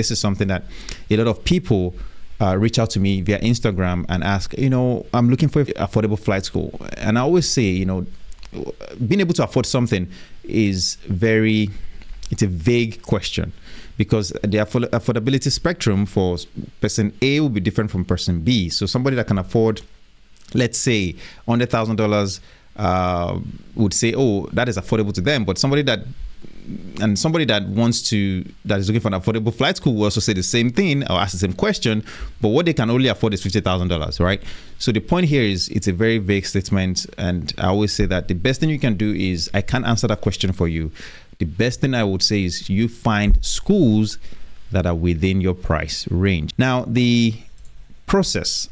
This is something that a lot of people reach out to me via Instagram and ask, I'm looking for affordable flight school. And I always say, being able to afford something it's a vague question, because the affordability spectrum for person A will be different from person B. So somebody that can afford, let's say, $100,000 would say, oh, that is affordable to them. But somebody that is looking for an affordable flight school will also say the same thing or ask the same question, but what they can only afford is $50,000, right? So the point here is it's a very vague statement, and I always say that the best thing you can do is, I can't answer that question for you. The best thing I would say is you find schools that are within your price range. Now, the process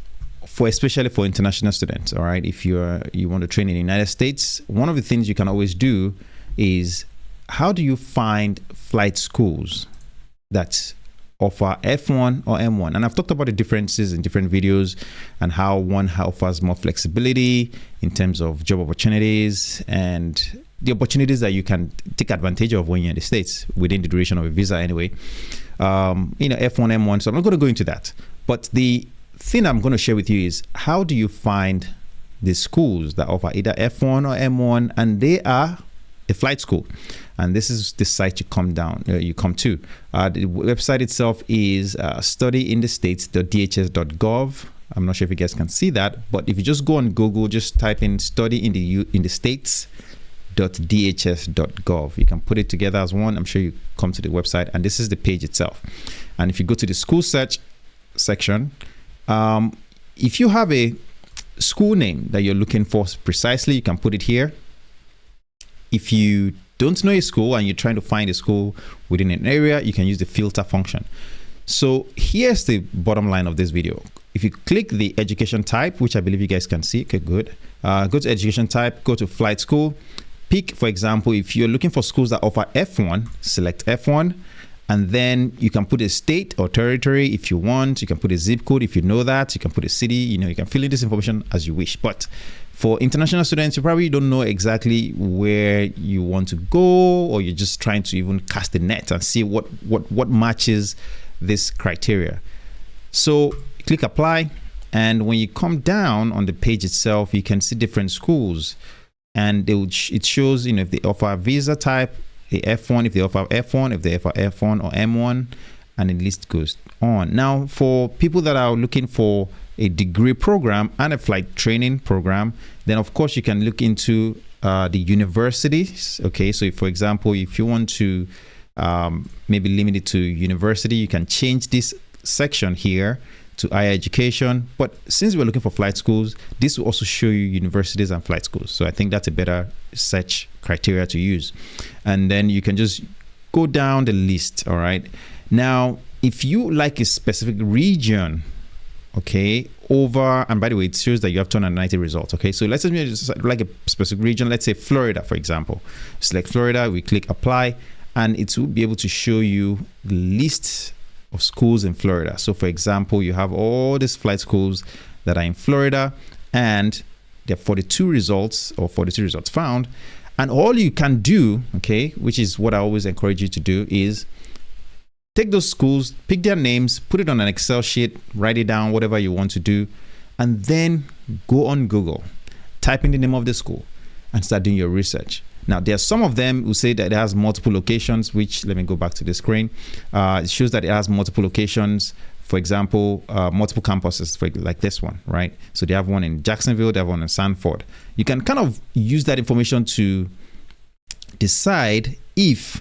especially for international students, all right, if you want to train in the United States, one of the things you can always do is, how do you find flight schools that offer F1 or M1? And I've talked about the differences in different videos and how one offers more flexibility in terms of job opportunities and the opportunities that you can take advantage of when you're in the States within the duration of a visa anyway. F1, M1, so I'm not going to go into that. But the thing I'm going to share with you is, how do you find the schools that offer either F1 or M1 and they are a flight school? And this is the site you come to. The website itself is studyinthestates.dhs.gov. I'm not sure if you guys can see that, but if you just go on Google, just type in study in the states.dhs.gov. You can put it together as one. I'm sure you come to the website, and this is the page itself. And if you go to the school search section, if you have a school name that you're looking for precisely, you can put it here. If you don't know a school and you're trying to find a school within an area, you can use the filter function. So here's the bottom line of this video. If you click the education type, which I believe you guys can see, okay, good. Go to education type, go to flight school. Pick, for example, if you're looking for schools that offer F1, select F1. And then you can put a state or territory if you want. You can put a zip code if you know that. You can put a city. You can fill in this information as you wish. But for international students, you probably don't know exactly where you want to go, or you're just trying to even cast the net and see what matches this criteria. So click apply, and when you come down on the page itself, you can see different schools, and it shows if they offer a visa type, the F1, if they offer F1, if they offer F1 or M1, and the list goes on. Now, for people that are looking for a degree program and a flight training program, then of course you can look into the universities. Okay, so if, for example, if you want to maybe limit it to university, you can change this section here to higher education. But since we're looking for flight schools, this will also show you universities and flight schools. So I think that's a better search criteria to use. And then you can just go down the list. All right. Now, if you like a specific region, okay, and by the way, it shows that you have 290 results. Okay, so let's say you just like a specific region, let's say Florida, for example. Select Florida, we click apply, and it will be able to show you the list of schools in Florida. So for example, you have all these flight schools that are in Florida, and there are 42 results found. And all you can do, okay, which is what I always encourage you to do, is take those schools, pick their names, put it on an Excel sheet, write it down, whatever you want to do, and then go on Google, type in the name of the school, and start doing your research. Now, there are some of them who say that it has multiple locations, which, let me go back to the screen. It shows that it has multiple locations. For example, multiple campuses, like this one, right? So they have one in Jacksonville, they have one in Sanford. You can kind of use that information to decide if,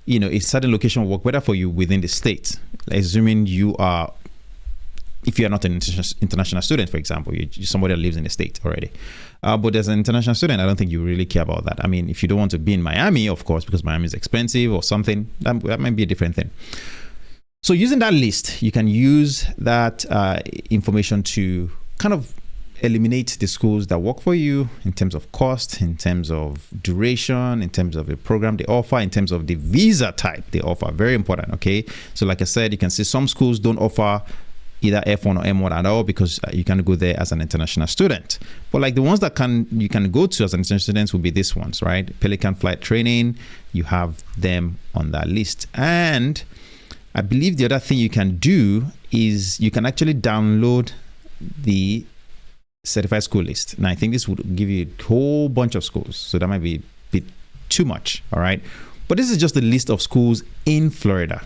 a certain location will work better for you within the state. Assuming if you are not an international student, for example, you're somebody that lives in the state already. But as an international student, I don't think you really care about that. I mean, if you don't want to be in Miami, of course, because Miami is expensive or something, that might be a different thing. So using that list, you can use that information to kind of eliminate the schools that work for you in terms of cost, in terms of duration, in terms of the program they offer, in terms of the visa type they offer. Very important, okay? So like I said, you can see some schools don't offer either F1 or M1 at all, because you can go there as an international student. But like the ones that you can go to as an international student will be these ones, right? Pelican Flight Training, you have them on that list. And I believe the other thing you can do is you can actually download the certified school list. Now, I think this would give you a whole bunch of schools, so that might be a bit too much. All right, but this is just a list of schools in Florida.